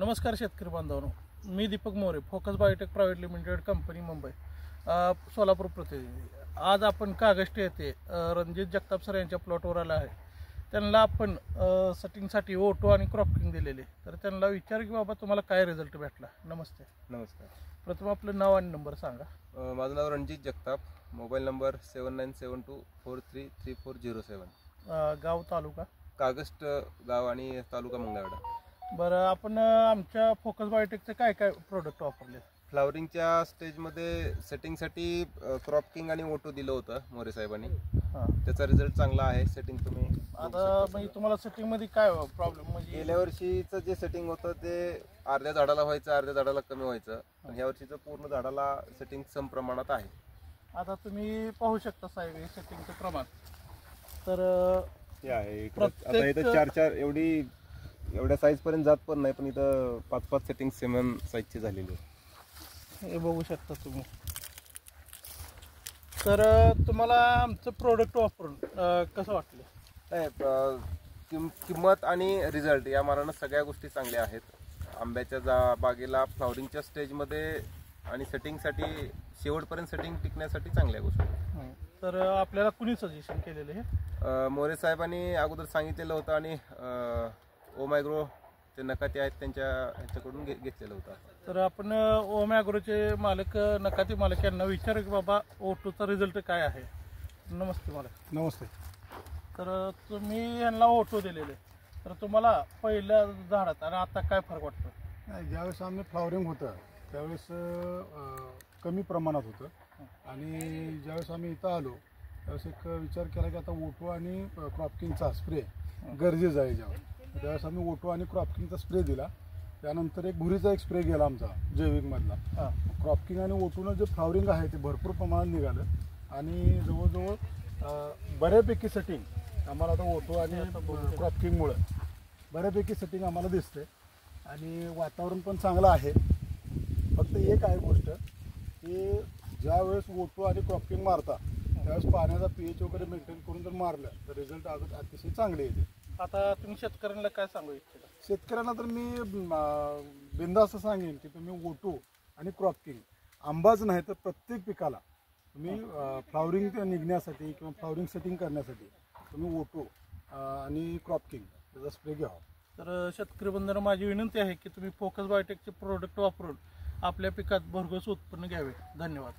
नमस्कार शेतकरी बांधवांनो, मी Deepak More, Focus Biotech Private Limited company Mumbai, Solapur प्रतिनिधी। आज आपण कागष्टी येथे रणजित जगताप सर यांच्या प्लॉटवर आला आहे। त्यांना आपण सेटिंगसाठी ओटो आणि क्रॉपिंग दिलेले, तर त्यांना विचार की बाबा तुम्हाला काय रिझल्ट भेटला। नमस्ते। नमस्कार। प्रथम आपलं नाव आणि नंबर सांगा। माझं नाव रणजित जगताप, मोबाईल नंबर 7972433407। गाव तालुका कागस्ट गाव आणि तालुका मंगळवेढा। बरं, आपण आमच्या फोकस बायोटेकचे काय काय प्रोडक्ट वापरले? फ्लावरिंगच्या स्टेजमध्ये सेटिंगसाठी क्रॉपिंग आणि ओटो दिलं होतं मोरे साहेबांनी। त्याचा रिझल्ट चांगला आहे। सेटिंग तुम्ही आता म्हणजे तुम्हाला सेटिंगमध्ये काय प्रॉब्लेम, म्हणजे गेल्या वर्षीचं जे सेटिंग होतं ते अर्ध्या झाडाला व्हायचं, अर्ध्या झाडाला कमी व्हायचं, पण ह्या वर्षीचं पूर्ण झाडाला सेटिंग सम प्रमाणात आहे। आता तुम्ही पाहू शकता साहेब हे सेटिंगचं प्रमाण, तर हे आहे आता इथं 4-4 एवढ्या साईज पर्यंत जात पण नाही, पण इथं 5-5 सेटिंग सेम साईजची झालेली आहे। हे बघू शकता तुम्ही। तर तुम्हाला आमचं प्रोडक्ट वापरून कसं वाटलं? किंमत आणि रिझल्ट या मानानं सगळ्या गोष्टी चांगल्या आहेत। आंब्याच्या बागेला फ्लावरिंगच्या स्टेजमध्ये आणि सेटिंगसाठी शेवटपर्यंत सेटिंग टिकण्यासाठी चांगल्या गोष्टी। तर आपल्याला कुणी सजेशन केलेलं हे? मोरे साहेबांनी अगोदर सांगितलेलं होतं आणि ओमॅग्रो ते नकाते आहेत ह्याच्याकडून घेतलेलं होतं। तर आपण ओमॅग्रोचे मालक नकाते मालक यांना विचारू की बाबा ओटोचा रिझल्ट काय आहे। नमस्ते मालक। नमस्ते। तर तुम्ही यांना ओटो दिलेले, तर तुम्हाला पहिल्या झाडात आणि आता काय फरक वाटतो? ज्यावेळेस आम्ही फ्लॉवरिंग होतं त्यावेळेस कमी प्रमाणात होतं, आणि ज्यावेळेस आम्ही इथं आलो त्यावेळेस एक विचार केला की आता ओटो आणि क्रॉपिंगचा स्प्रे गरजेचा आहे। त्यावेळेस आम्ही ओटो आणि क्रॉपिंगचा स्प्रे दिला। त्यानंतर एक भुरीचा एक स्प्रे गेला आमचा जैविकमधला। क्रॉपिंग आणि ओटोनं जे फ्लॉवरिंग आहे ते भरपूर प्रमाणात निघालं, आणि जवळजवळ बऱ्यापैकी सेटिंग आम्हाला आता ओटो आणि क्रॉपिंगमुळं बऱ्यापैकी सेटिंग आम्हाला दिसते, आणि वातावरण पण चांगलं आहे। फक्त एक आहे गोष्ट की ज्यावेळेस ओटो आणि क्रॉपिंग मारता त्यावेळेस पाण्याचा pH वगैरे मेंटेन करून जर मारलं तर रिझल्ट अतिशय चांगले येते। आता तुम्ही शेतकऱ्यांना काय सांगू इच्छिता? शेतकऱ्यांना तर मी बिनधास्त सांगेन की तुम्ही ओटो आणि क्रॉपिंग, आंबाच नाही तर प्रत्येक पिकाला तुम्ही फ्लॉवरिंग निघण्यासाठी किंवा फ्लॉवरिंग सेटिंग करण्यासाठी तुम्ही ओटो आणि क्रॉपिंग त्याचा स्प्रे घ्यावा। तर शेतकरी बंधूंनो, माझी विनंती आहे की तुम्ही फोकस बायोटेकचे प्रोडक्ट वापरून आपल्या पिकात भरघोस उत्पन्न घ्यावे। धन्यवाद।